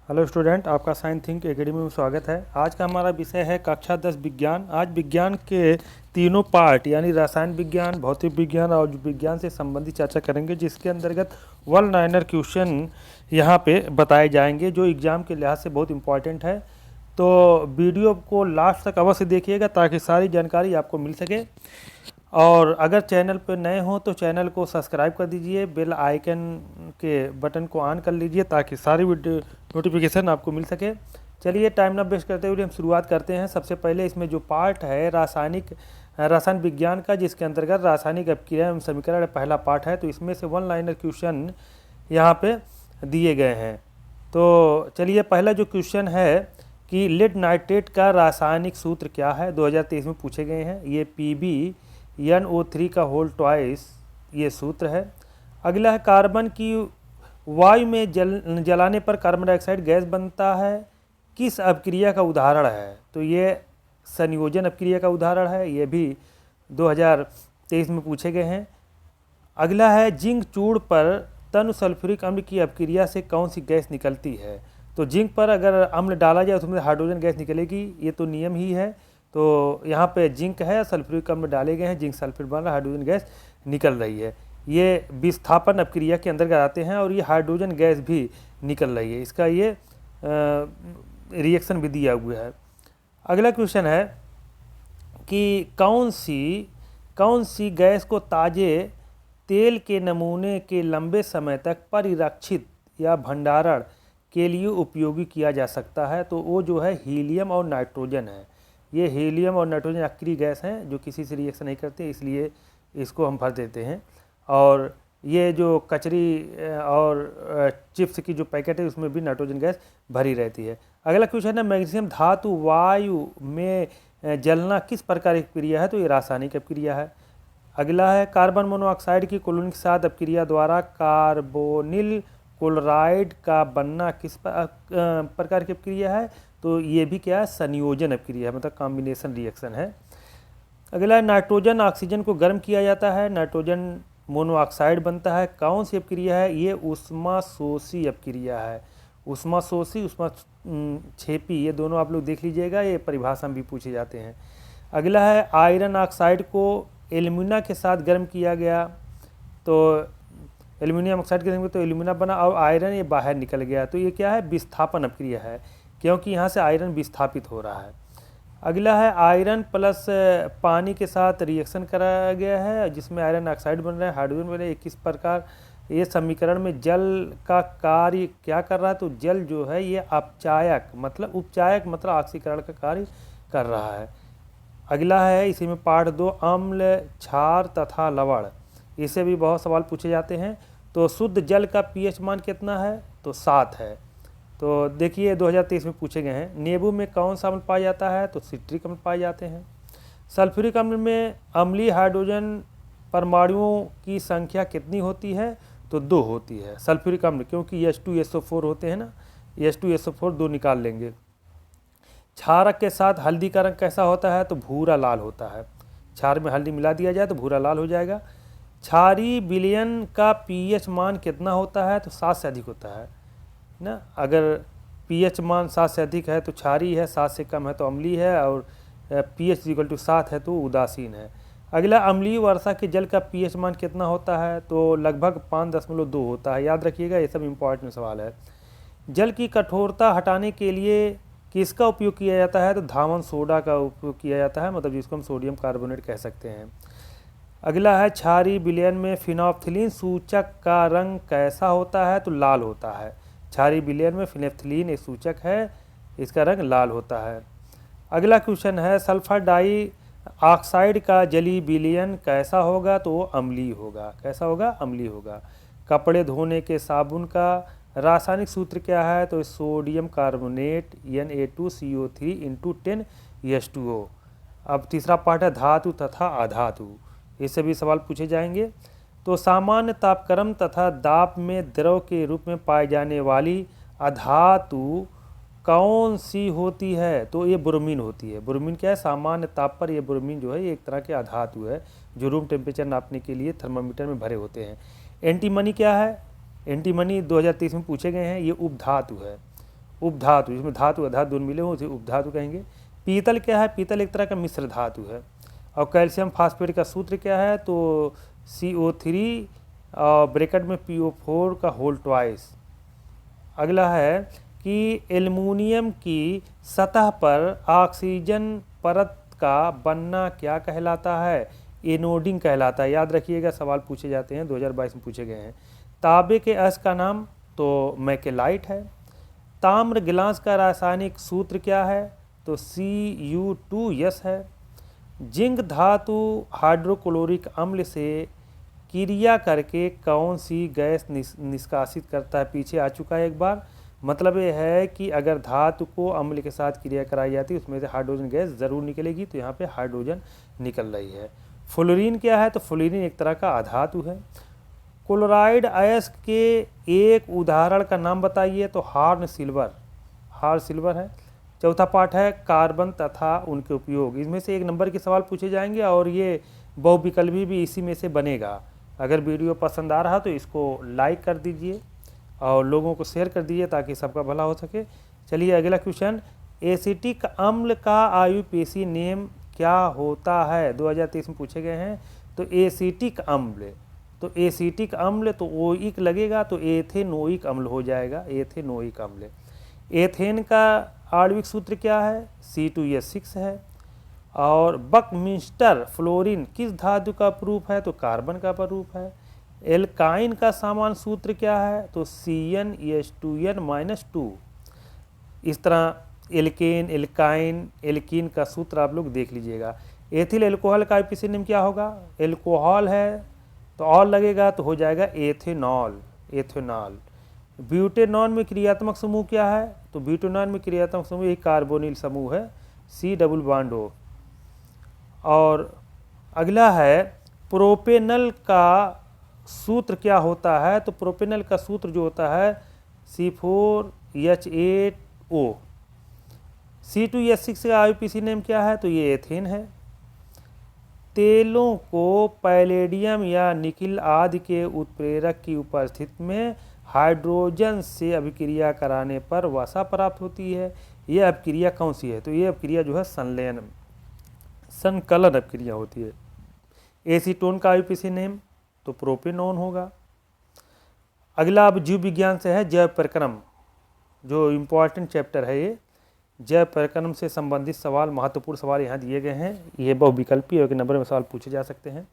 Hello student, आपका science think academy में स्वागत है। आज का हमारा विषय है कक्षा 10 विज्ञान। आज विज्ञान के तीनों पार्ट यानी रसायन विज्ञान, भौतिक विज्ञान और विज्ञान से संबंधित चर्चा करेंगे, जिसके अंतर्गत वन लाइनर क्वेश्चन यहाँ पे बताए जाएंगे जो एग्ज़ाम के लिहाज से बहुत इंपॉर्टेंट है। तो वीडियो को लास्ट तक अवश्य देखिएगा ताकि सारी जानकारी आपको मिल सके। और अगर चैनल पर नए हो तो चैनल को सब्सक्राइब कर दीजिए, बेल आइकन के बटन को ऑन कर लीजिए ताकि सारी वीडियो नोटिफिकेशन आपको मिल सके। चलिए टाइम ना वेस्ट करते हुए हम शुरुआत करते हैं। सबसे पहले इसमें जो पार्ट है रसायन विज्ञान का, जिसके अंतर्गत रासायनिक अपक्रिया एवं समीकरण पहला पार्ट है। तो इसमें से वन लाइनर क्वेश्चन यहाँ पे दिए गए हैं। तो चलिए पहला जो क्वेश्चन है कि लेड नाइट्रेट का रासायनिक सूत्र क्या है, 2023 में पूछे गए हैं। ये PbNO3 का होल ट्वाइस ये सूत्र है। अगला है कार्बन की वायु में जलाने पर कार्बन डाइऑक्साइड गैस बनता है, किस अपक्रिया का उदाहरण है। तो ये संयोजन अपक्रिया का उदाहरण है, ये भी 2023 में पूछे गए हैं। अगला है जिंक चूर्ण पर तनु सल्फ्यूरिक अम्ल की अपक्रिया से कौन सी गैस निकलती है। तो जिंक पर अगर अम्ल डाला जाए तो उसमें हाइड्रोजन गैस निकलेगी, ये तो नियम ही है। तो यहाँ पे जिंक है, सल्फ्यूरिक अम्ल डाले गए हैं, जिंक सल्फेट बन रहा है, हाइड्रोजन गैस निकल रही है। ये विस्थापन अपक्रिया के अंतर्गत आते हैं और ये हाइड्रोजन गैस भी निकल रही है। इसका ये रिएक्शन भी दिया हुआ है। अगला क्वेश्चन है कि कौन सी गैस को ताजे तेल के नमूने के लंबे समय तक परिरक्षित या भंडारण के लिए उपयोगी किया जा सकता है। तो वो जो है हीलियम और नाइट्रोजन है। ये हीलियम और नाइट्रोजन अक्रिय गैस हैं जो किसी से रिएक्शन नहीं करते, इसलिए इसको हम भर देते हैं। और ये जो कचरी और चिप्स की जो पैकेट है उसमें भी नाइट्रोजन गैस भरी रहती है। अगला क्वेश्चन है मैग्नीशियम धातु वायु में जलना किस प्रकार की क्रिया है। तो ये रासायनिक अपक्रिया है। अगला है कार्बन मोनोऑक्साइड की क्लोरीन के साथ अपक्रिया द्वारा कार्बोनिल क्लोराइड का बनना किस प्रकार की अपक्रिया है। तो ये भी क्या है, संयोजन अपक्रिया है, मतलब कॉम्बिनेशन रिएक्शन है। अगला है नाइट्रोजन ऑक्सीजन को गर्म किया जाता है, नाइट्रोजन मोनोऑक्साइड बनता है, कौन सी अपक्रिया है। ये ऊष्माशोषी अपक्रिया है। ऊष्माशोषी ऊष्माक्षेपी, ये दोनों आप लोग देख लीजिएगा, ये परिभाषा में भी पूछे जाते हैं। अगला है आयरन ऑक्साइड को एल्यूमिना के साथ गर्म किया गया, तो एल्यूमिनियम ऑक्साइड के तो एल्यूमिना बना और आयरन ये बाहर निकल गया। तो ये क्या है, विस्थापन अपक्रिया है, क्योंकि यहाँ से आयरन विस्थापित हो रहा है। अगला है आयरन प्लस पानी के साथ रिएक्शन कराया गया है जिसमें आयरन ऑक्साइड बन रहा है, हाइड्रोजन बन रहा है। किस प्रकार ये समीकरण में जल का कार्य क्या कर रहा है। तो जल जो है ये उपचायक मतलब ऑक्सीकरण का कार्य कर रहा है। अगला है इसी में पार्ट 2 अम्ल, क्षार तथा लवण, इससे भी बहुत सवाल पूछे जाते हैं। तो शुद्ध जल का pH मान कितना है। तो 7 है। तो देखिए 2023 में पूछे गए हैं। नींबू में कौन सा अम्ल पाया जाता है। तो सिट्रिक अम्ल पाए जाते हैं। सल्फ्यूरिक अम्ल में अम्लीय हाइड्रोजन परमाणुओं की संख्या कितनी होती है। तो 2 होती है सल्फ्यूरिक अम्ल, क्योंकि H2SO4 होते हैं ना, H2SO4 2 निकाल लेंगे। क्षारक के साथ हल्दी का रंग कैसा होता है। तो भूरा लाल होता है। क्षार में हल्दी मिला दिया जाए तो भूरा लाल हो जाएगा। क्षारीय विलयन का pH मान कितना होता है। तो 7 से अधिक होता है ना। अगर pH मान 7 से अधिक है तो क्षारीय है, 7 से कम है तो अम्लीय है, और pH = 7 है तो उदासीन है। अगला अम्लीय वर्षा के जल का pH मान कितना होता है। तो लगभग 5.2 होता है। याद रखिएगा, ये सब इम्पॉर्टेंट सवाल है। जल की कठोरता हटाने के लिए किसका उपयोग किया जाता है। तो धामन सोडा का उपयोग किया जाता है, मतलब जिसको हम सोडियम कार्बोनेट कह सकते हैं। अगला है क्षारीय विलयन में फिनोल्फ्थीन सूचक का रंग कैसा होता है। तो लाल होता है। क्षारीय विलयन में फिनोल्फ्थीन एक सूचक है, इसका रंग लाल होता है। अगला क्वेश्चन है सल्फर डाई ऑक्साइड का जलीय विलयन कैसा होगा। तो वो अम्लीय होगा। कैसा होगा, अम्लीय होगा। कपड़े धोने के साबुन का रासायनिक सूत्र क्या है। तो सोडियम कार्बोनेट Na2CO3 × 10H2O। अब तीसरा पार्ट है धातु तथा अधातु, इससे भी सवाल पूछे जाएंगे। तो सामान्य तापक्रम तथा दाब में द्रव के रूप में पाई जाने वाली अधातु कौन सी होती है। तो ये ब्रोमीन होती है। ब्रोमीन क्या है, सामान्य ताप पर ये ब्रोमीन जो है ये एक तरह के अधातु है जो रूम टेम्परेचर नापने के लिए थर्मामीटर में भरे होते हैं। एंटीमनी क्या है। एंटीमनी 2023 में पूछे गए हैं, ये उपधातु है। उपधातु, जिसमें धातु अधातु दोनों मिले हों उसे उपधातु कहेंगे। पीतल क्या है? पीतल एक तरह का मिश्र धातु है। और कैल्शियम फास्फेट का सूत्र क्या है? तो CO3 और ब्रैकेट में PO4 का होल ट्वाइस। अगला है कि एल्युमिनियम की सतह पर ऑक्सीजन परत का बनना क्या कहलाता है? एनोडिंग कहलाता है। याद रखिएगा, सवाल पूछे जाते हैं, 2022 में पूछे गए हैं। तांबे के अयस्क का नाम तो मैकेलाइट है। ताम्र गिलास का रासायनिक सूत्र क्या है? तो Cu2S है। जिंक धातु हाइड्रोक्लोरिक अम्ल से क्रिया करके कौन सी गैस निष्कासित करता है? पीछे आ चुका है एक बार। मतलब ये है कि अगर धातु को अम्ल के साथ क्रिया कराई जाती है उसमें से हाइड्रोजन गैस ज़रूर निकलेगी, तो यहाँ पे हाइड्रोजन निकल रही है। फ्लोरीन क्या है? तो फ्लोरीन एक तरह का अधातु है। क्लोराइड अयस्क के एक उदाहरण का नाम बताइए। तो हार्न सिल्वर है। चौथा पार्ट है कार्बन तथा उनके उपयोग। इसमें से एक नंबर के सवाल पूछे जाएंगे और ये बहुविकल्पी भी इसी में से बनेगा। अगर वीडियो पसंद आ रहा तो इसको लाइक कर दीजिए और लोगों को शेयर कर दीजिए ताकि सबका भला हो सके। चलिए अगला क्वेश्चन, एसिटिक अम्ल का आईयूपीएसी नेम क्या होता है? 2023 में पूछे गए हैं। तो एसिटिक अम्ल, तो एसिटिक अम्ल तो ओइक लगेगा तो एथेनोइक अम्ल हो जाएगा, एथेनोइक अम्ल। एथेन का आणविक सूत्र क्या है? C2H6 है। और बकमिंस्टर फ्लोरीन किस धातु का प्रूफ है? तो कार्बन का प्रूफ है। एल्काइन का सामान्य सूत्र क्या है? तो CnH2n-2। इस तरह एल्केन, एल्काइन, एल्कीन का सूत्र आप लोग देख लीजिएगा। एथिल एल्कोहल का आईयूपीएसी नेम क्या होगा? एल्कोहल है तो ऑल लगेगा तो हो जाएगा एथेनॉल, एथेनॉल। ब्यूटेनॉन में क्रियात्मक समूह क्या है? तो ब्यूटेनॉन में क्रियात्मक समूह एक कार्बोनिल समूह है, C डबल बॉन्ड O। और अगला है प्रोपेनल का सूत्र क्या होता है? तो प्रोपेनल का सूत्र जो होता है C4H8O। C2H6 का आईयूपीएसी नेम क्या है? तो ये एथेन है। तेलों को पैलेडियम या निकिल आदि के उत्प्रेरक की उपस्थिति में हाइड्रोजन से अभिक्रिया कराने पर वसा प्राप्त होती है। यह अभिक्रिया कौन सी है? तो ये अभिक्रिया जो है संकलन अभिक्रिया होती है। एसीटोन का आईयूपीएसी नेम तो प्रोपेनॉन होगा। अगला अब जीव विज्ञान से है जैव प्रक्रम, जो इम्पोर्टेंट चैप्टर है ये। जैव प्रक्रम से संबंधित सवाल, महत्वपूर्ण सवाल यहाँ दिए गए हैं। ये बहुविकल्पी एक नंबर में सवाल पूछे जा सकते हैं।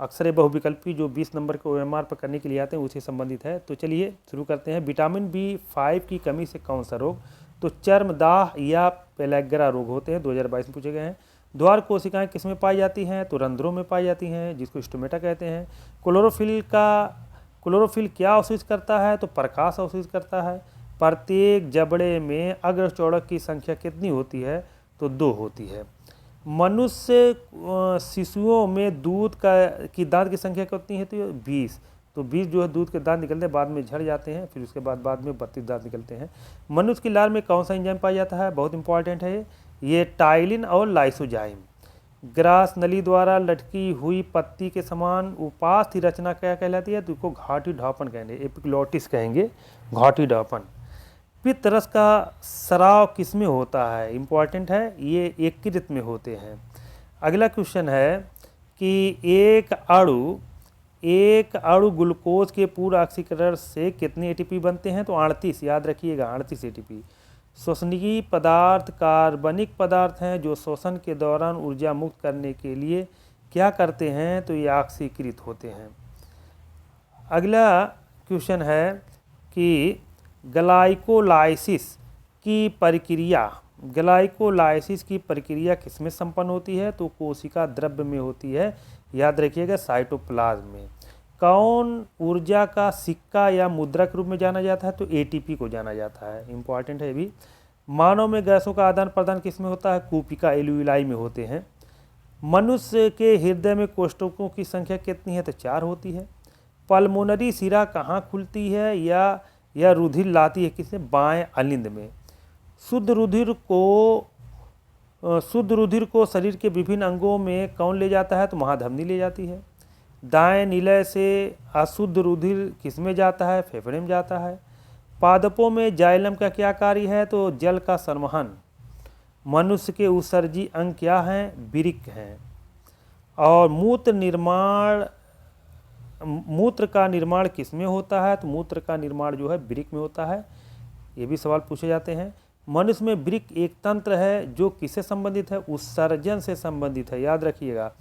अक्सर ये बहुविकल्पी जो 20 नंबर के OMR पर करने के लिए आते हैं उसे संबंधित है। तो चलिए शुरू करते हैं। विटामिन B5 की कमी से कौन सा रोग? तो चर्मदाह या पेलैग्रा रोग होते हैं, 2022 में पूछे गए हैं। द्वार कोशिकाएं किस में पाई जाती हैं? तो रंध्रों में पाई जाती हैं, जिसको स्टोमेटा कहते हैं। क्लोरोफिल क्या अवशोषित करता है? तो प्रकाश अवशोषित करता है। प्रत्येक जबड़े में अग्रचौड़क की संख्या कितनी होती है? तो 2 होती है। मनुष्य शिशुओं में दूध की दांत की संख्या कितनी है? तो 20। तो 20 जो है दूध के दांत निकलते हैं, बाद में झड़ जाते हैं, फिर उसके बाद में 32 दांत निकलते हैं। मनुष्य की लार में कौन सा एंजाइम पाया जाता है? बहुत इंपॉर्टेंट है ये टाइलिन और लाइसोजाइम। ग्रास नली द्वारा लटकी हुई पत्ती के समान उपास्थि रचना क्या कहलाती है? तो इसको घाटी ढापन कहेंगे, एपिग्लोटिस कहेंगे, घाटी ढापन। पित्त रस का स्राव किस में होता है? इंपॉर्टेंट है, ये यकृत में होते हैं। अगला क्वेश्चन है कि एक अणु ग्लूकोज के पूर्ण ऑक्सीकरण से कितने ATP बनते हैं? तो 38, याद रखिएगा 38 ATP। श्वसनीय पदार्थ कार्बनिक पदार्थ हैं जो श्वसन के दौरान ऊर्जा मुक्त करने के लिए क्या करते हैं? तो ये ऑक्सीकृत होते हैं। अगला क्वेश्चन है कि ग्लाइकोलाइसिस की प्रक्रिया किसमें संपन्न होती है? तो कोशिका द्रव्य में होती है, याद रखिएगा साइटोप्लाज्म में। कौन ऊर्जा का सिक्का या मुद्रा के रूप में जाना जाता है? तो ATP को जाना जाता है, इंपॉर्टेंट है भी। मानव में गैसों का आदान प्रदान किस में होता है? कूपिका एल्यूलाई में होते हैं। मनुष्य के हृदय में कोष्ठकों की संख्या कितनी है? तो 4 होती है। पल्मोनरी सिरा कहाँ खुलती है या रुधिर लाती है किससे? बाएं अलिंद में। शुद्ध रुधिर को शरीर के विभिन्न अंगों में कौन ले जाता है? तो महाधमनी ले जाती है। दाएं निलय से अशुद्ध रुधिर किस में जाता है? फेफड़े में जाता है। पादपों में जाइलम का क्या कार्य है? तो जल का संवहन। मनुष्य के उत्सर्जी अंग क्या हैं? वृक्क हैं। और मूत्र का निर्माण किस में होता है? तो मूत्र का निर्माण जो है वृक्क में होता है। ये भी सवाल पूछे जाते हैं। मनुष्य में वृक्क एक तंत्र है जो किससे संबंधित है? उत्सर्जन से संबंधित है, याद रखिएगा।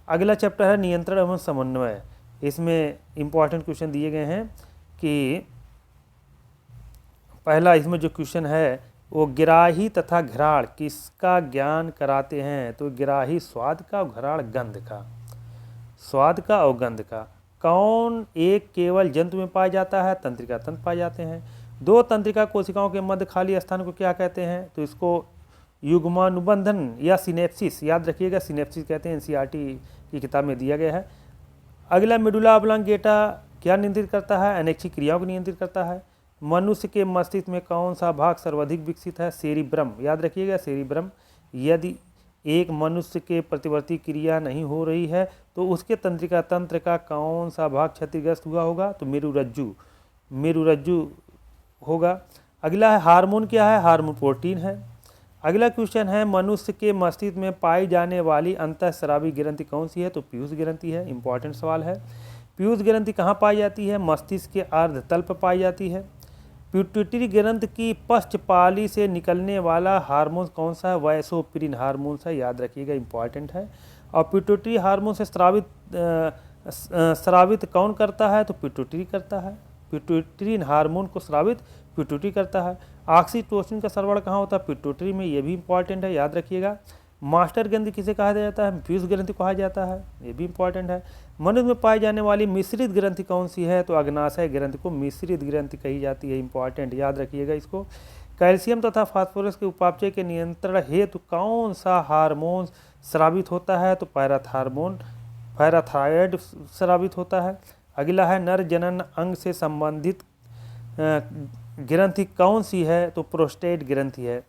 अगला चैप्टर है नियंत्रण एवं समन्वय। इसमें इंपॉर्टेंट क्वेश्चन दिए गए हैं कि पहला इसमें जो क्वेश्चन है वो गिराही तथा घ्राण किसका ज्ञान कराते हैं? तो गिराही स्वाद का और घ्राण गंध का। स्वाद का और गंध का। कौन एक केवल जंतु में पाया जाता है? तंत्रिका तंत्र पाए जाते हैं। दो तंत्रिका कोशिकाओं के मध्य खाली स्थान को क्या कहते हैं? तो इसको युग्मानुबंधन या सिनेप्सिस, याद रखिएगा, सिनेप्सिस कहते हैं। एनसीईआरटी की किताब में दिया गया है। अगला मेडुला ऑब्लांगेटा क्या नियंत्रित करता है? अनैच्छिक क्रियाओं को नियंत्रित करता है। मनुष्य के मस्तिष्क में कौन सा भाग सर्वाधिक विकसित है? सेरिब्रम, याद रखिएगा, सेरिब्रम। यदि एक मनुष्य के प्रतिवर्ती क्रिया नहीं हो रही है तो उसके तंत्रिका तंत्र का कौन सा भाग क्षतिग्रस्त हुआ होगा? तो मेरुरज्जु होगा। अगला है हार्मोन क्या है? हार्मोन प्रोटीन है। अगला क्वेश्चन है मनुष्य के मस्तिष्क में पाई जाने वाली अंतःस्रावी ग्रंथि कौन सी है? तो पीयूष ग्रंथि है। इंपॉर्टेंट सवाल है। पीयूष ग्रंथि कहाँ पाई जाती है? मस्तिष्क के अर्धतल पर पाई जाती है। पिट्यूटरी ग्रंथि की पश्चपाली से निकलने वाला हार्मोन कौन सा है? वैसोप्रिन हार्मोन है, याद रखिएगा, इंपॉर्टेंट है। और पिट्यूटरी हार्मोन से स्रावित कौन करता है? तो पिट्यूटरी करता है। पिट्यूटरीन हार्मोन को स्रावित पिट्यूटरी करता है। ऑक्सीटोसिन का स्रावण कहाँ होता है? पिट्यूटरी में, ये भी इंपॉर्टेंट है, याद रखिएगा। मास्टर ग्रंथि किसे कहा जाता है? पीयूष ग्रंथि कहा जाता है, ये भी इंपॉर्टेंट है। मनुष्य में पाई जाने वाली मिश्रित ग्रंथि कौन सी है? तो अग्नाशय ग्रंथि को मिश्रित ग्रंथि कही जाती है, इंपॉर्टेंट, याद रखिएगा इसको। कैल्शियम तथा फास्फोरस के उपापचय के नियंत्रण हेतु कौन सा हार्मोन स्रावित होता है? तो पैराथायरॉयड स्रावित होता है। अगला है नर जनन अंग से संबंधित ग्रंथि कौन सी है? तो प्रोस्टेट ग्रंथि है।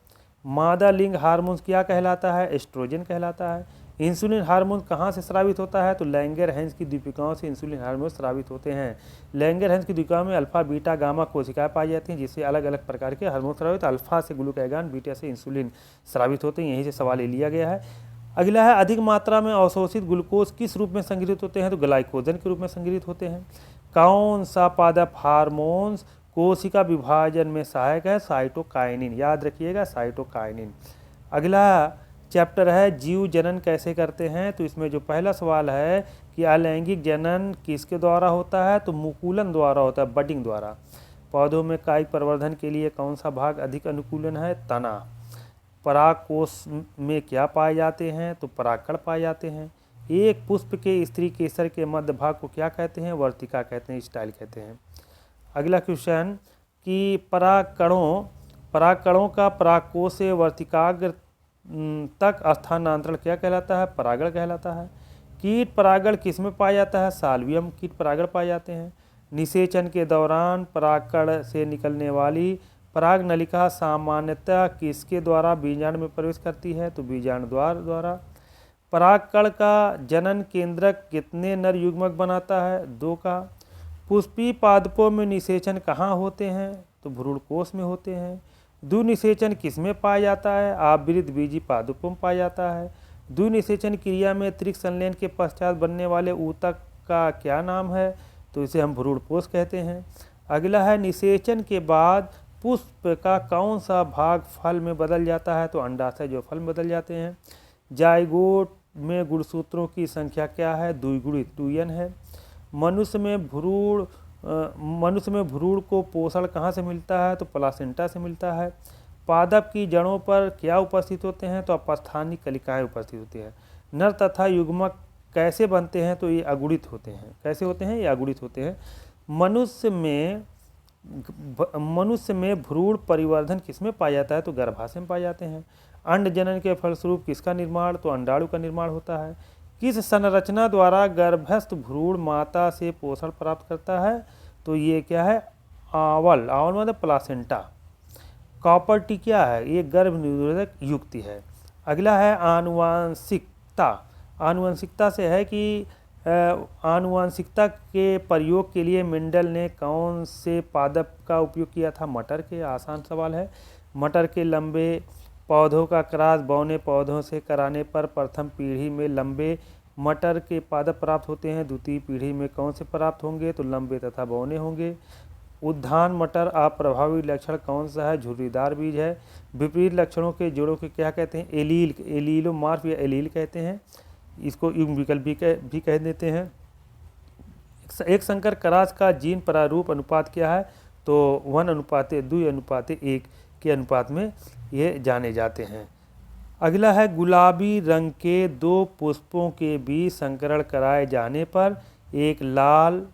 मादा लिंग हार्मोन क्या कहलाता है? एस्ट्रोजन कहलाता है। इंसुलिन हार्मोन कहाँ से स्रावित होता है? तो लैंगरहैंस की द्वीपिकाओं से इंसुलिन हार्मोन स्रावित होते हैं। लैंगरहैंस की द्वीपिकाओं में अल्फा बीटा गामा कोशिकाएं पाई जाती हैं जिससे अलग अलग प्रकार के हार्मोन स्रावित, अल्फा से ग्लूकागॉन, बीटा से इंसुलिन स्रावित होते हैं। यहीं से सवाल ले लिया गया है। अगला है अधिक मात्रा में अवशोषित ग्लूकोज किस रूप में संग्रहित होते हैं? तो ग्लाइकोजन के रूप में संग्रहित होते हैं। कौन सा पादप हार्मोन्स कोशिका विभाजन में सहायक है? साइटोकाइनिन, याद रखिएगा, साइटोकाइनिन। अगला चैप्टर है जीव जनन कैसे करते हैं? तो इसमें जो पहला सवाल है कि अलैंगिक जनन किसके द्वारा होता है? तो मुकुलन द्वारा होता है, बडिंग द्वारा। पौधों में कायिक प्रवर्धन के लिए कौन सा भाग अधिक अनुकूलन है? तना। परागकोश में क्या पाए जाते हैं? तो परागकण पाए जाते हैं। एक पुष्प के स्त्री केसर के मध्य भाग को क्या कहते हैं? वर्तिका कहते हैं, स्टाइल कहते हैं। अगला क्वेश्चन कि परागकणों का परागकोश से वर्तिकाग्र तक स्थानांतरण क्या कहलाता है? परागण कहलाता है। कीट परागण किस में पाया जाता है? साल्वियम कीट परागण पाए जाते हैं। निषेचन के दौरान परागकण से निकलने वाली पराग नलिका सामान्यतः किसके द्वारा बीजाणु में प्रवेश करती है? तो बीजाणु द्वारा। परागकण का जनन केंद्रक कितने नर युग्मक बनाता है? 2 का। पुष्पीय पादपों में निषेचन कहाँ होते हैं? तो भ्रूणकोश में होते हैं। द्विनिषेचन किस में पाया जाता है? आवृत बीजी पादपों में पाया जाता है। द्विनिषेचन क्रिया में त्रिक संलयन के पश्चात बनने वाले ऊतक का क्या नाम है? तो इसे हम भ्रूणपोष कहते हैं। अगला है निषेचन के बाद पुष्प का कौन सा भाग फल में बदल जाता है? तो अंडाशय जो फल में बदल जाते हैं। जाइगोट में गुणसूत्रों की संख्या क्या है? द्विगुणित, 2n है। मनुष्य में भ्रूण को पोषण कहाँ से मिलता है? तो प्लासेंटा से मिलता है। पादप की जड़ों पर क्या उपस्थित होते हैं? तो अपस्थानिक कलिकाएं उपस्थित होती है। नर तथा युग्मक कैसे बनते हैं? तो ये अगुणित होते हैं। कैसे होते हैं? ये अगुणित होते हैं। मनुष्य में भ्रूण परिवर्धन किसमें पाया जाता है? तो गर्भाशय में पाए जाते हैं। अंड जनन के फलस्वरूप किसका निर्माण? तो अंडाणु का निर्माण होता है। किस संरचना द्वारा गर्भस्थ भ्रूण माता से पोषण प्राप्त करता है? तो ये क्या है? आवल मतलब प्लासेंटा। कॉपर टी क्या है? ये गर्भ निरोधक युक्ति है। अगला है आनुवांशिकता। आनुवंशिकता से है कि आनुवंशिकता के प्रयोग के लिए मेंडल ने कौन से पादप का उपयोग किया था? मटर के। आसान सवाल है। मटर के लंबे पौधों का क्रॉस बौने पौधों से कराने पर प्रथम पीढ़ी में लंबे मटर के पादप प्राप्त होते हैं। द्वितीय पीढ़ी में कौन से प्राप्त होंगे? तो लंबे तथा बौने होंगे। उद्यान मटर अप्रभावी लक्षण कौन सा है? झुर्रीदार बीज है। विपरीत लक्षणों के जोड़ों के क्या कहते हैं? एलील, एलीलोमॉर्फ या एलील कहते हैं। इसको युग्म विकल्प भी कह देते हैं। एक संकर क्रॉस का जीन प्रारूप अनुपात क्या है? तो 1:2:1 के अनुपात में ये जाने जाते हैं। अगला है गुलाबी रंग के दो पुष्पों के बीच संकरण कराए जाने पर एक लाल,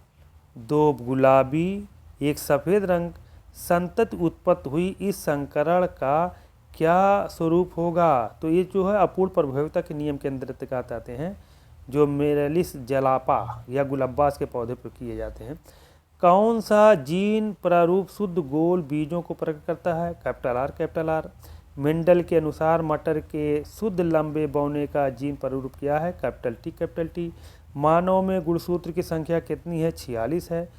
दो गुलाबी, एक सफ़ेद रंग संतति उत्पत्ति हुई। इस संकरण का क्या स्वरूप होगा? तो ये जो है अपूर्ण प्रभाविता के नियम के अंतर्गत आते हैं, जो मेरेलिस जलापा या गुलाबास के पौधे पर किए जाते हैं। कौन सा जीन प्रारूप शुद्ध गोल बीजों को प्रकट करता है? Capital R. मेंडल के अनुसार मटर के शुद्ध लंबे बौने का जीन प्रारूप क्या है? Capital T. मानव में गुणसूत्र की संख्या कितनी है? 46 है।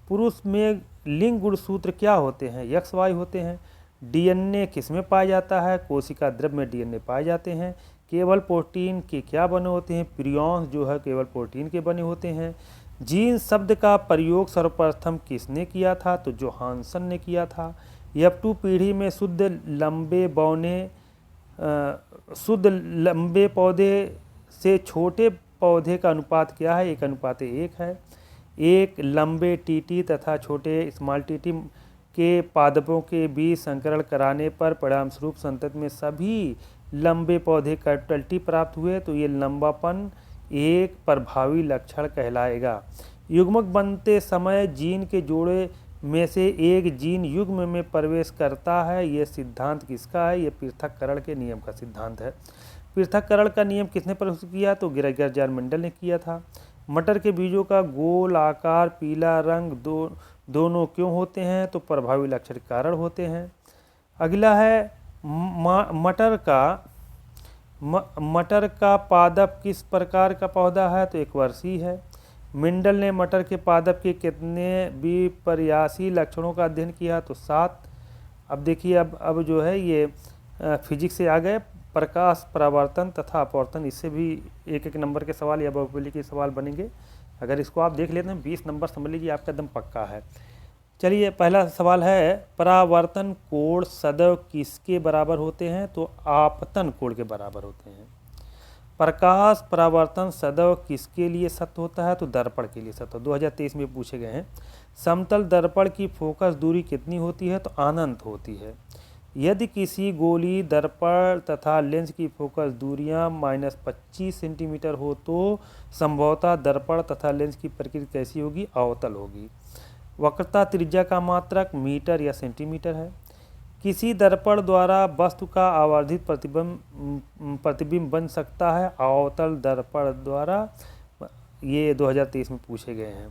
पुरुष में लिंग गुणसूत्र क्या होते हैं? XY होते हैं। डीएनए किस में पाया जाता है? कोशिका द्रव्य में डीएनए पाए जाते हैं। केवल प्रोटीन के क्या बने होते हैं? प्रियॉन्स जो है केवल प्रोटीन के बने होते हैं। जीन शब्द का प्रयोग सर्वप्रथम किसने किया था? तो जोहानसन ने किया था। F2 पीढ़ी में शुद्ध लंबे पौधे से छोटे पौधे का अनुपात क्या है? 1:1 है। एक लंबे टीटी तथा छोटे स्मॉल टीटी के पादपों के बीच संकरण कराने पर परिणामस्वरूप संतति में सभी लंबे पौधे कैपिटल टी प्राप्त हुए। तो ये लंबापन एक प्रभावी लक्षण कहलाएगा। युग्मक बनते समय जीन के जोड़े में से एक जीन युग्म में प्रवेश करता है। ये सिद्धांत किसका है? ये पृथक्करण के नियम का सिद्धांत है। पृथक्करण का नियम किसने प्रस्तुत किया? तो ग्रेगर जॉन मेंडल ने किया था। मटर के बीजों का गोल आकार, पीला रंग दोनों क्यों होते हैं? तो प्रभावी लक्षण के कारण होते हैं। अगला है मटर का पादप किस प्रकार का पौधा है? तो एक वर्षीय है। मेंडल ने मटर के पादप के कितने विपर्यासी लक्षणों का अध्ययन किया? तो 7। अब देखिए अब जो है ये फिजिक्स से आ गए। प्रकाश परावर्तन तथा अपवर्तन, इससे भी एक नंबर के सवाल या बहुपदी के सवाल बनेंगे। अगर इसको आप देख लेते हैं 20 नंबर समझ लीजिए आपका एकदम पक्का है। चलिए पहला सवाल है, परावर्तन कोण सदैव किसके बराबर होते हैं? तो आपतन कोण के बराबर होते हैं। प्रकाश परावर्तन सदैव किसके लिए सत्य होता है? तो दर्पण के लिए सत्य। 2023 में पूछे गए हैं। समतल दर्पण की फोकस दूरी कितनी होती है? तो अनंत होती है। यदि किसी गोली दर्पण तथा लेंस की फोकस दूरियां -25 सेंटीमीटर हो तो संभवतः दर्पण तथा लेंस की प्रकृति कैसी होगी? अवतल होगी। वक्रता त्रिज्या का मात्रक मीटर या सेंटीमीटर है। किसी दर्पण द्वारा वस्तु का आवर्धित प्रतिबिंब बन सकता है? अवतल दर्पण द्वारा। ये 2023 में पूछे गए हैं।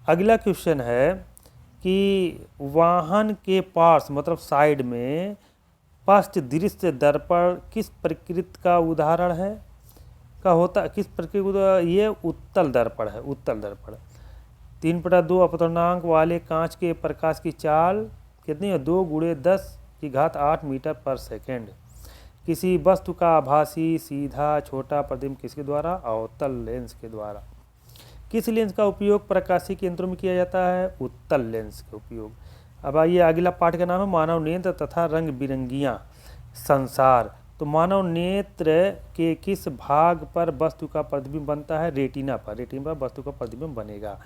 अगला क्वेश्चन है कि वाहन के पार्श्व मतलब साइड में पश्च दृश्य दर्पण किस प्रकृति का उदाहरण है? किस प्रकृति? ये उत्तल दर्पण है। उत्तल दर्पण 3/2 अपवर्तनांक वाले कांच के प्रकाश की चाल कितनी है? 2 × 10⁸ मीटर पर सेकेंड। किसी वस्तु का आभासी सीधा छोटा प्रतिबिंब किसके द्वारा? अवतल लेंस के द्वारा। किस लेंस का उपयोग प्रकाशीय केंद्रों में किया जाता है? उत्तल लेंस का उपयोग। अब आइए अगला पाठ का नाम है मानव नेत्र तथा रंग बिरंगियां संसार। तो मानव नेत्र के किस भाग पर वस्तु का प्रतिबिंब बनता है? रेटिना पर। रेटिना पर वस्तु का प्रतिबिंब बनेगा।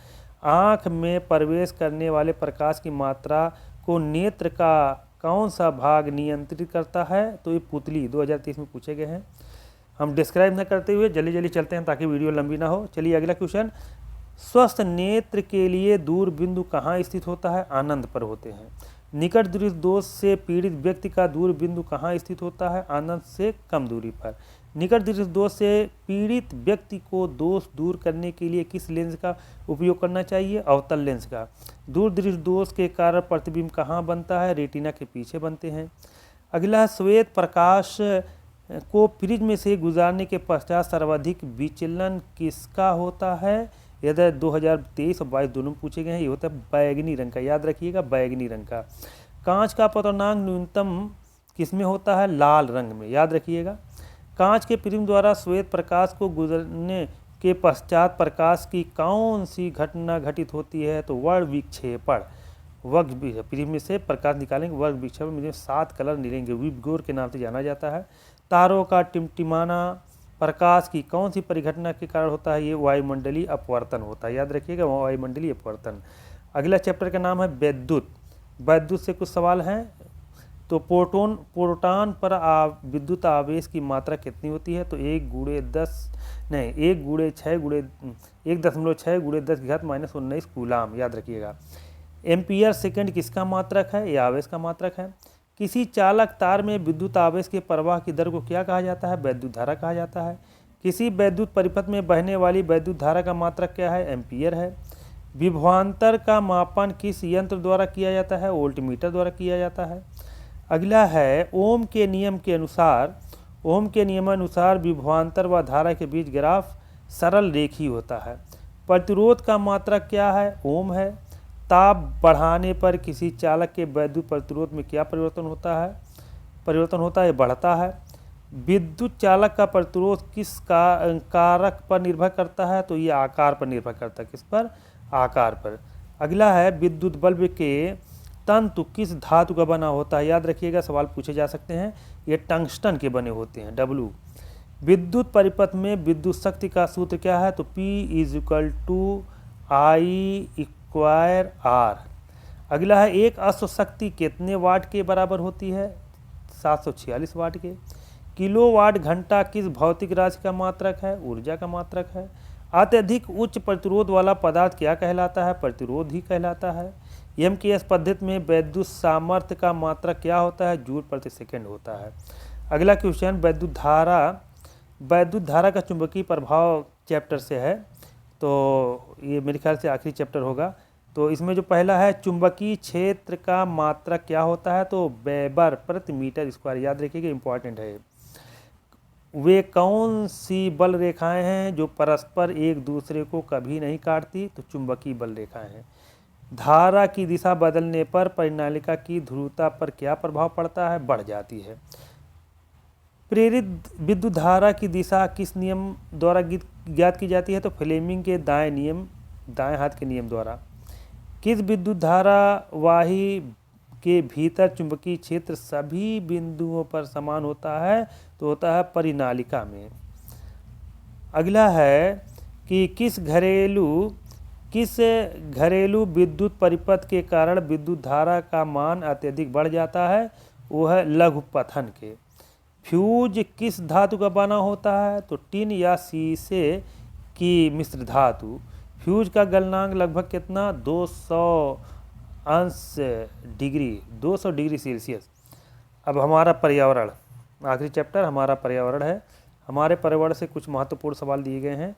आँख में प्रवेश करने वाले प्रकाश की मात्रा को नेत्र का कौन सा भाग नियंत्रित करता है? तो ये पुतली। 2023 में पूछे गए हैं। हम डिस्क्राइब न करते हुए जल्दी जल्दी चलते हैं ताकि वीडियो लंबी ना हो। चलिए अगला क्वेश्चन, स्वस्थ नेत्र के लिए दूर बिंदु कहाँ स्थित होता है? आनंद पर होते हैं। निकट दृष्टि दोष से पीड़ित व्यक्ति का दूर बिंदु कहाँ स्थित होता है? आनंद से कम दूरी पर। निकट दृष्टि दोष से पीड़ित व्यक्ति को दोष दूर करने के लिए किस लेंस का उपयोग करना चाहिए? अवतल लेंस का। दूर दृष्टि दोष के कारण प्रतिबिंब कहाँ बनता है? रेटिना के पीछे बनते हैं। अगला, श्वेत प्रकाश को फ्रिज में से गुजारने के पश्चात सर्वाधिक विचलन किसका होता है? यदि 2023 और 22 दोनों पूछे गए हैं। ये होता है बैगनी रंग का, याद रखिएगा बैगनी रंग का। कांच का अपवर्तनांक न्यूनतम किस में होता है? लाल रंग में, याद रखिएगा। कांच के प्रिज्म द्वारा श्वेत प्रकाश को गुजरने के पश्चात प्रकाश की कौन सी घटना घटित होती है? तो वर्ग विक्षेपण। प्रिज्म में से प्रकाश निकालेंगे, वर्ग विक्षेपण में 7 कलर निकलेंगे, विबगोर के नाम से जाना जाता है। तारों का टिमटिमाना प्रकाश की कौन सी परिघटना के कारण होता है? ये वायुमंडलीय अपवर्तन होता है, याद रखिएगा वायुमंडलीय अपवर्तन। अगला चैप्टर का नाम है वैद्युत। वैद्युत से कुछ सवाल हैं। तो प्रोटॉन पर विद्युत आवेश की मात्रा कितनी होती है? तो 1/6 × 10⁻⁻⁰ कूलाम, याद रखिएगा। एम्पियर सेकंड किसका मात्रक है? यह आवेश का मात्रक है। किसी चालक तार में विद्युत आवेश के प्रवाह की दर को क्या कहा जाता है? वैद्युत धारा कहा जाता है। किसी वैद्युत परिपथ में बहने वाली वैद्युत धारा का मात्रक क्या है? एम्पियर है। विभवांतर का मापन किस यंत्र द्वारा किया जाता है? वोल्टमीटर द्वारा किया जाता है। अगला है ओम के नियमानुसार विभवांतर व धारा के बीच ग्राफ सरल रेखी होता है। प्रतिरोध का मात्रक क्या है? ओम है। ताप बढ़ाने पर किसी चालक के वैद्युत प्रतिरोध में क्या परिवर्तन होता है? बढ़ता है। विद्युत चालक का प्रतिरोध किस कारक पर निर्भर करता है? तो ये आकार पर निर्भर करता है। किस पर? आकार पर। अगला है विद्युत बल्ब के तंतु किस धातु का बना होता है? याद रखिएगा, सवाल पूछे जा सकते हैं। ये टंगस्टन के बने होते हैं, W। विद्युत परिपथ में विद्युत शक्ति का सूत्र क्या है? तो P = I²R। अगला है एक अश्व शक्ति कितने वाट के बराबर होती है? 746 वाट के। किलोवाट घंटा किस भौतिक राशि का मात्रक है? ऊर्जा का मात्रक है। अत्यधिक उच्च प्रतिरोध वाला पदार्थ क्या कहलाता है? प्रतिरोध ही कहलाता है। एमकेएस पद्धति में वैद्युत सामर्थ्य का मात्रक क्या होता है? जूल प्रति सेकंड होता है। अगला क्वेश्चन विद्युत धारा का चुंबकीय प्रभाव चैप्टर से है। तो ये मेरे ख्याल से आखिरी चैप्टर होगा। तो इसमें जो पहला है चुंबकीय क्षेत्र का मात्रक क्या होता है? तो वेबर प्रति मीटर स्क्वायर, याद रखिएगा, इंपॉर्टेंट है। वे कौन सी बल रेखाएं हैं जो परस्पर एक दूसरे को कभी नहीं काटती? तो चुंबकीय बल रेखाएं हैं। धारा की दिशा बदलने पर परिनालिका की ध्रुवता पर क्या प्रभाव पड़ता है? बढ़ जाती है। प्रेरित विद्युत धारा की दिशा किस नियम द्वारा ज्ञात की जाती है? तो फ्लेमिंग के दाएं हाथ के नियम द्वारा। किस विद्युत धारावाही के भीतर चुंबकीय क्षेत्र सभी बिंदुओं पर समान होता है? तो होता है परिनालिका में। अगला है कि किस घरेलू विद्युत परिपथ के कारण विद्युत धारा का मान अत्यधिक बढ़ जाता है? वो है लघुपथन के। फ्यूज किस धातु का बना होता है? तो टिन या शीशे की मिश्र धातु। फ्यूज का गलनांक लगभग कितना? 200 डिग्री सेल्सियस। अब हमारा पर्यावरण, आखिरी चैप्टर हमारा पर्यावरण है। हमारे पर्यावरण से कुछ महत्वपूर्ण सवाल दिए गए हैं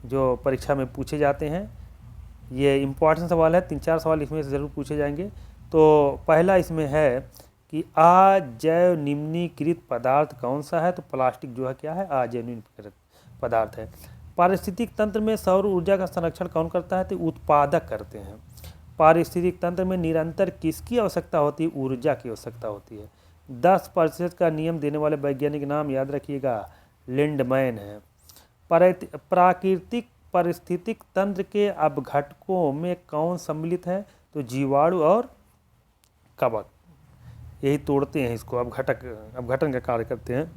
जो परीक्षा में पूछे जाते हैं। ये इम्पॉर्टेंट सवाल है, 3-4 सवाल इसमें से ज़रूर पूछे जाएंगे। तो पहला इसमें है कि अजैव निम्नीकृत पदार्थ कौन सा है? तो प्लास्टिक जो है क्या है? अजैव निम्नीकृत पदार्थ है। पारिस्थितिक तंत्र में सौर ऊर्जा का संरक्षण कौन करता है? तो उत्पादक करते हैं। पारिस्थितिक तंत्र में निरंतर किसकी आवश्यकता होती है? ऊर्जा की आवश्यकता होती है। 10% का नियम देने वाले वैज्ञानिक नाम याद रखिएगा, लिंडमैन है। प्राकृतिक पारिस्थितिक तंत्र के अपघटकों में कौन सम्मिलित है? तो जीवाणु और कवक, यही तोड़ते हैं इसको, अपघटन का कार्य करते हैं।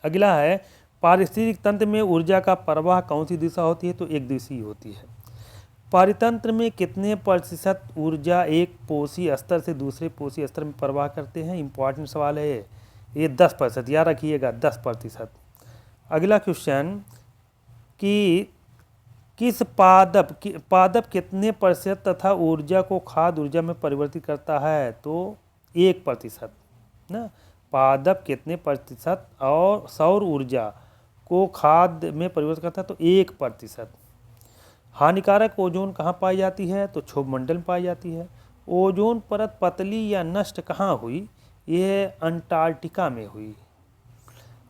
अगला है पारिस्थितिक तंत्र में ऊर्जा का प्रवाह कौन सी दिशा होती है? तो एक दिशीय होती है। परितंत्र में कितने प्रतिशत ऊर्जा एक पोषी स्तर से दूसरे पोषी स्तर में प्रवाह करते हैं? इंपॉर्टेंट सवाल है ये 10%, याद रखिएगा 10%। अगला क्वेश्चन कि किस पादप कितने प्रतिशत तथा ऊर्जा को खाद्य ऊर्जा में परिवर्तित करता है? तो 1% ना। पादप कितने प्रतिशत और सौर ऊर्जा को खाद्य में परिवर्तित करता है? तो 1%। हानिकारक ओजोन कहाँ पाई जाती है? तो क्षोभमंडल में पाई जाती है। ओजोन परत पतली या नष्ट कहाँ हुई? यह अंटार्कटिका में हुई,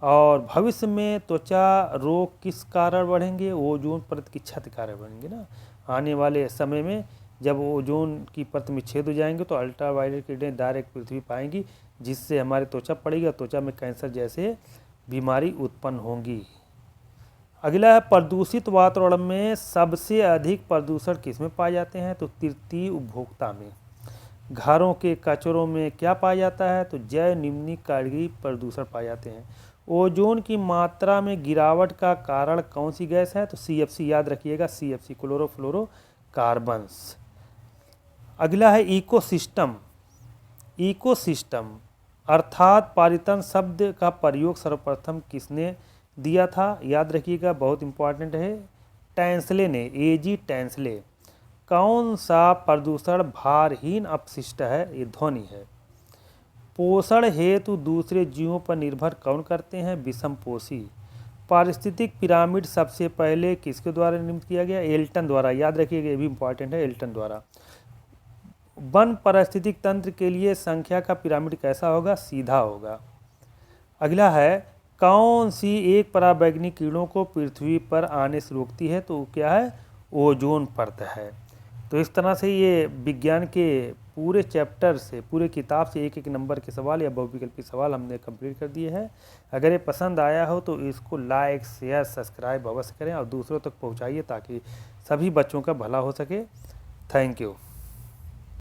और भविष्य में त्वचा रोग किस कारण बढ़ेंगे? ओजोन परत की क्षति कारण बढ़ेंगे ना। आने वाले समय में जब ओजोन की परत में छेद हो जाएंगे तो अल्ट्रावायलेट किरणें डायरेक्ट पृथ्वी पाएंगी, जिससे हमारे त्वचा पड़ेगी और त्वचा में कैंसर जैसे बीमारी उत्पन्न होंगी। अगला है प्रदूषित वातावरण में सबसे अधिक प्रदूषण किस में पाए जाते हैं? तो तृतीय उपभोक्ता में। घरों के कचरों में क्या पाया जाता है? तो जैव निम्नीकरणीय प्रदूषण पाए जाते हैं। ओजोन की मात्रा में गिरावट का कारण कौन सी गैस है? तो CFC, याद रखिएगा CFC, क्लोरोफ्लोरोकार्बन्स। अगला है इकोसिस्टम। इकोसिस्टम अर्थात पर्यावरण शब्द का प्रयोग सर्वप्रथम किसने दिया था? याद रखिएगा, बहुत इंपॉर्टेंट है, टैंसले ने, AG टैंसले। कौन सा प्रदूषण भारहीन अपशिष्ट है? ये ध्वनि है। पोषण हेतु दूसरे जीवों पर निर्भर कौन करते हैं? विषमपोषी। पारिस्थितिक पिरामिड सबसे पहले किसके द्वारा निर्मित किया गया? एल्टन द्वारा, याद रखिएगा, ये भी इंपॉर्टेंट है, एल्टन द्वारा। वन पारिस्थितिक तंत्र के लिए संख्या का पिरामिड कैसा होगा? सीधा होगा। अगला है, कौन सी एक पराबैंगनी किरणों को पृथ्वी पर आने से रोकती है? तो क्या है? ओजोन परत है। तो इस तरह से ये विज्ञान के पूरे चैप्टर से, पूरे किताब से एक एक नंबर के सवाल या बहुविकल्पी सवाल हमने कंप्लीट कर दिए हैं। अगर ये पसंद आया हो तो इसको लाइक, शेयर, सब्सक्राइब अवश्य करें और दूसरों तक पहुंचाइए ताकि सभी बच्चों का भला हो सके। Thank you.